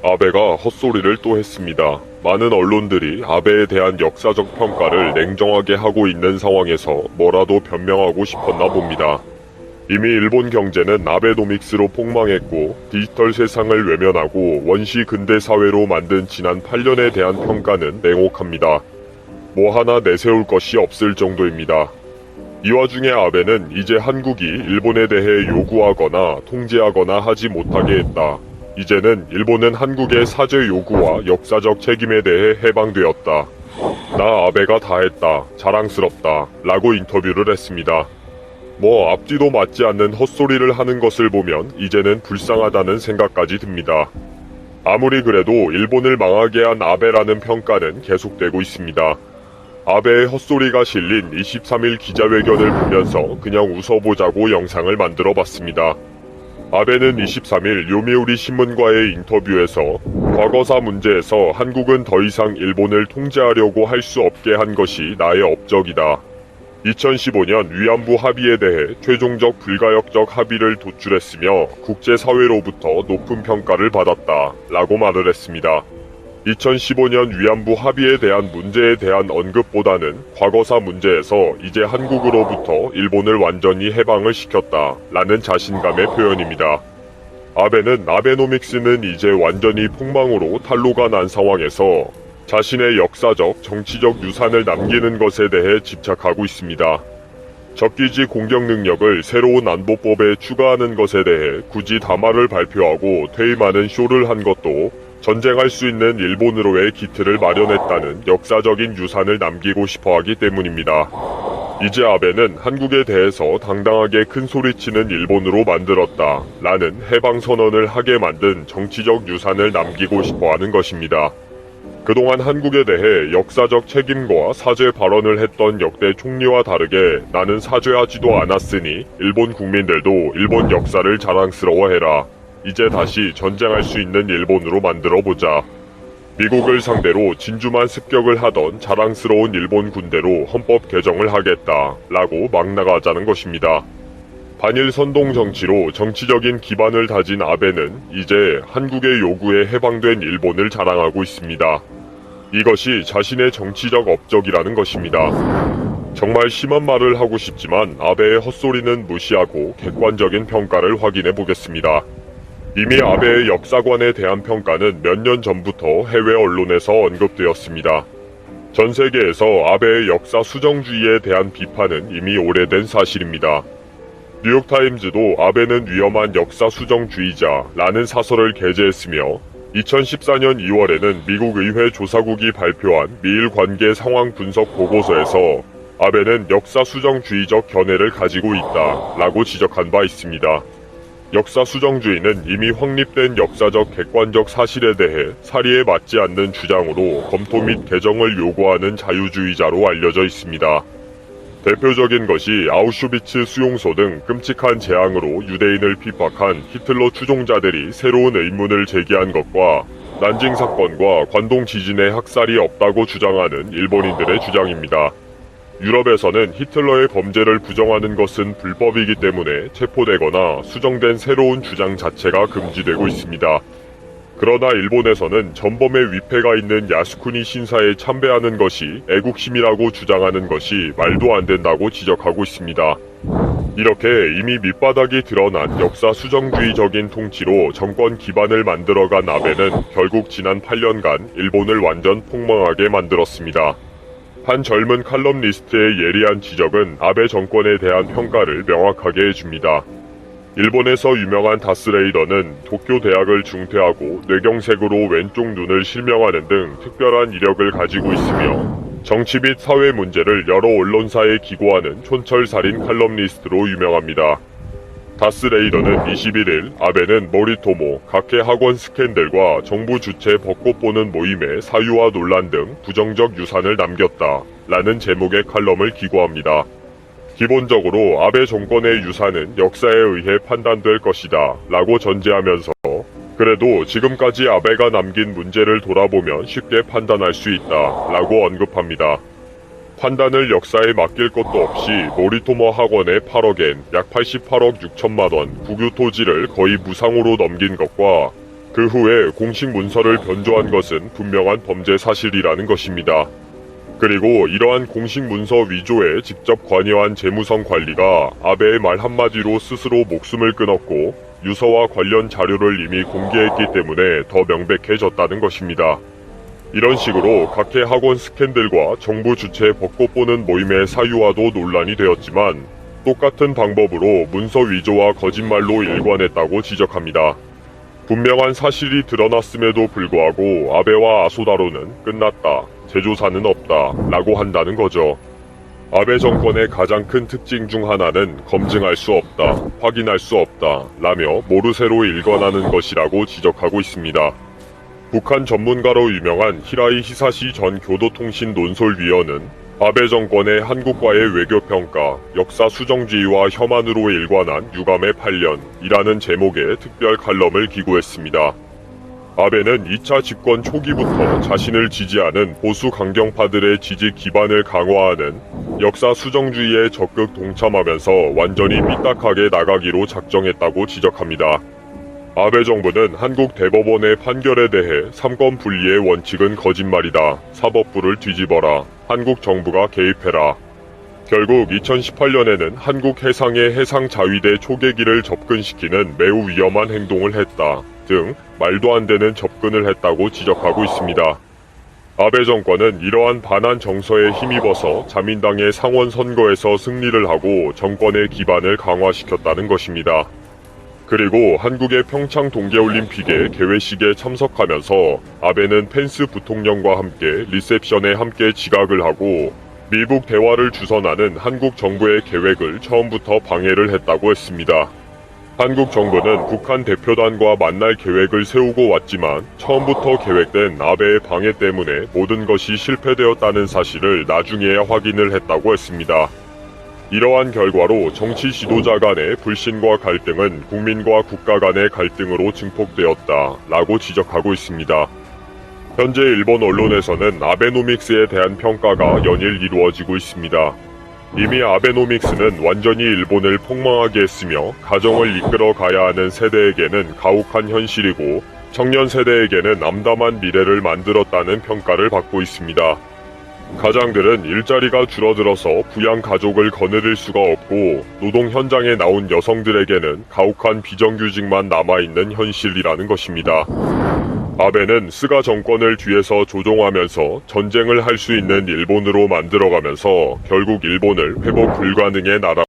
아베가 헛소리를 또 했습니다. 많은 언론들이 아베에 대한 역사적 평가를 냉정하게 하고 있는 상황에서 뭐라도 변명하고 싶었나 봅니다. 이미 일본 경제는 아베노믹스로 폭망했고 디지털 세상을 외면하고 원시 근대 사회로 만든 지난 8년에 대한 평가는 냉혹합니다. 뭐 하나 내세울 것이 없을 정도입니다. 이 와중에 아베는 이제 한국이 일본에 대해 요구하거나 통제하거나 하지 못하게 했다. 이제는 일본은 한국의 사죄 요구와 역사적 책임에 대해 해방되었다. 나 아베가 다 했다. 자랑스럽다. 라고 인터뷰를 했습니다. 뭐 앞뒤도 맞지 않는 헛소리를 하는 것을 보면 이제는 불쌍하다는 생각까지 듭니다. 아무리 그래도 일본을 망하게 한 아베라는 평가는 계속되고 있습니다. 아베의 헛소리가 실린 23일 기자회견을 보면서 그냥 웃어보자고 영상을 만들어봤습니다. 아베는 23일 요미우리 신문과의 인터뷰에서 과거사 문제에서 한국은 더 이상 일본을 통제하려고 할 수 없게 한 것이 나의 업적이다. 2015년 위안부 합의에 대해 최종적 불가역적 합의를 도출했으며 국제사회로부터 높은 평가를 받았다. 라고 말을 했습니다. 2015년 위안부 합의에 대한 문제에 대한 언급보다는 과거사 문제에서 이제 한국으로부터 일본을 완전히 해방을 시켰다. 라는 자신감의 표현입니다. 아베는 아베노믹스는 이제 완전히 폭망으로 탄로가 난 상황에서 자신의 역사적, 정치적 유산을 남기는 것에 대해 집착하고 있습니다. 적기지 공격 능력을 새로운 안보법에 추가하는 것에 대해 굳이 담화를 발표하고 퇴임하는 쇼를 한 것도 전쟁할 수 있는 일본으로의 기틀을 마련했다는 역사적인 유산을 남기고 싶어하기 때문입니다. 이제 아베는 한국에 대해서 당당하게 큰 소리치는 일본으로 만들었다. 라는 해방선언을 하게 만든 정치적 유산을 남기고 싶어하는 것입니다. 그동안 한국에 대해 역사적 책임과 사죄 발언을 했던 역대 총리와 다르게 나는 사죄하지도 않았으니 일본 국민들도 일본 역사를 자랑스러워해라. 이제 다시 전쟁할 수 있는 일본으로 만들어보자. 미국을 상대로 진주만 습격을 하던 자랑스러운 일본 군대로 헌법 개정을 하겠다. 라고 막 나가자는 것입니다. 반일 선동 정치로 정치적인 기반을 다진 아베는 이제 한국의 요구에 해방된 일본을 자랑하고 있습니다. 이것이 자신의 정치적 업적이라는 것입니다. 정말 심한 말을 하고 싶지만 아베의 헛소리는 무시하고 객관적인 평가를 확인해 보겠습니다. 이미 아베의 역사관에 대한 평가는 몇 년 전부터 해외 언론에서 언급되었습니다. 전 세계에서 아베의 역사 수정주의에 대한 비판은 이미 오래된 사실입니다. 뉴욕타임즈도 아베는 위험한 역사 수정주의자라는 사설을 게재했으며 2014년 2월에는 미국 의회 조사국이 발표한 미일 관계 상황 분석 보고서에서 아베는 역사 수정주의적 견해를 가지고 있다라고 지적한 바 있습니다. 역사 수정주의는 이미 확립된 역사적 객관적 사실에 대해 사리에 맞지 않는 주장으로 검토 및 개정을 요구하는 자유주의자로 알려져 있습니다. 대표적인 것이 아우슈비츠 수용소 등 끔찍한 재앙으로 유대인을 핍박한 히틀러 추종자들이 새로운 의문을 제기한 것과 난징 사건과 관동 지진의 학살이 없다고 주장하는 일본인들의 주장입니다. 유럽에서는 히틀러의 범죄를 부정하는 것은 불법이기 때문에 체포되거나 수정된 새로운 주장 자체가 금지되고 있습니다. 그러나 일본에서는 전범의 위패가 있는 야스쿠니 신사에 참배하는 것이 애국심이라고 주장하는 것이 말도 안 된다고 지적하고 있습니다. 이렇게 이미 밑바닥이 드러난 역사 수정주의적인 통치로 정권 기반을 만들어간 아베는 결국 지난 8년간 일본을 완전 폭망하게 만들었습니다. 한 젊은 칼럼니스트의 예리한 지적은 아베 정권에 대한 평가를 명확하게 해줍니다. 일본에서 유명한 다스레이더는 도쿄 대학을 중퇴하고 뇌경색으로 왼쪽 눈을 실명하는 등 특별한 이력을 가지고 있으며 정치 및 사회 문제를 여러 언론사에 기고하는 촌철살인 칼럼니스트로 유명합니다. 다스레이더는 21일 아베는 모리토모, 각계 학원 스캔들과 정부 주최 벚꽃 보는 모임의 사유와 논란 등 부정적 유산을 남겼다. 라는 제목의 칼럼을 기고합니다. 기본적으로 아베 정권의 유산은 역사에 의해 판단될 것이다. 라고 전제하면서 그래도 지금까지 아베가 남긴 문제를 돌아보면 쉽게 판단할 수 있다. 라고 언급합니다. 판단을 역사에 맡길 것도 없이 모리토모 학원에 8억엔 약 88억 6천만 원 국유 토지를 거의 무상으로 넘긴 것과 그 후에 공식 문서를 변조한 것은 분명한 범죄 사실이라는 것입니다. 그리고 이러한 공식 문서 위조에 직접 관여한 재무성 관리가 아베의 말 한마디로 스스로 목숨을 끊었고 유서와 관련 자료를 이미 공개했기 때문에 더 명백해졌다는 것입니다. 이런 식으로 각계 학원 스캔들과 정부 주최 벚꽃 보는 모임의 사유화도 논란이 되었지만 똑같은 방법으로 문서 위조와 거짓말로 일관했다고 지적합니다. 분명한 사실이 드러났음에도 불구하고 아베와 아소다로는 끝났다, 재조사는 없다 라고 한다는 거죠. 아베 정권의 가장 큰 특징 중 하나는 검증할 수 없다, 확인할 수 없다 라며 모르쇠로 일관하는 것이라고 지적하고 있습니다. 북한 전문가로 유명한 히라이 히사시 전 교도통신 논설위원은 아베 정권의 한국과의 외교평가, 역사 수정주의와 혐한으로 일관한 유감의 8년이라는 제목의 특별 칼럼을 기고했습니다. 아베는 2차 집권 초기부터 자신을 지지하는 보수 강경파들의 지지 기반을 강화하는 역사 수정주의에 적극 동참하면서 완전히 삐딱하게 나가기로 작정했다고 지적합니다. 아베 정부는 한국 대법원의 판결에 대해 삼권 분리의 원칙은 거짓말이다, 사법부를 뒤집어라, 한국 정부가 개입해라. 결국 2018년에는 한국 해상의 해상자위대 초계기를 접근시키는 매우 위험한 행동을 했다 등 말도 안 되는 접근을 했다고 지적하고 있습니다. 아베 정권은 이러한 반한 정서에 힘입어서 자민당의 상원 선거에서 승리를 하고 정권의 기반을 강화시켰다는 것입니다. 그리고 한국의 평창 동계올림픽의 개회식에 참석하면서 아베는 펜스 부통령과 함께 리셉션에 함께 지각을 하고 미북 대화를 주선하는 한국 정부의 계획을 처음부터 방해를 했다고 했습니다. 한국 정부는 북한 대표단과 만날 계획을 세우고 왔지만 처음부터 계획된 아베의 방해 때문에 모든 것이 실패되었다는 사실을 나중에야 확인을 했다고 했습니다. 이러한 결과로 정치 지도자 간의 불신과 갈등은 국민과 국가 간의 갈등으로 증폭되었다 라고 지적하고 있습니다. 현재 일본 언론에서는 아베노믹스에 대한 평가가 연일 이루어지고 있습니다. 이미 아베노믹스는 완전히 일본을 폭망하게 했으며 가정을 이끌어 가야 하는 세대에게는 가혹한 현실이고 청년 세대에게는 암담한 미래를 만들었다는 평가를 받고 있습니다. 가장들은 일자리가 줄어들어서 부양 가족을 거느릴 수가 없고 노동 현장에 나온 여성들에게는 가혹한 비정규직만 남아있는 현실이라는 것입니다. 아베는 스가 정권을 뒤에서 조종하면서 전쟁을 할 수 있는 일본으로 만들어가면서 결국 일본을 회복 불가능의 나라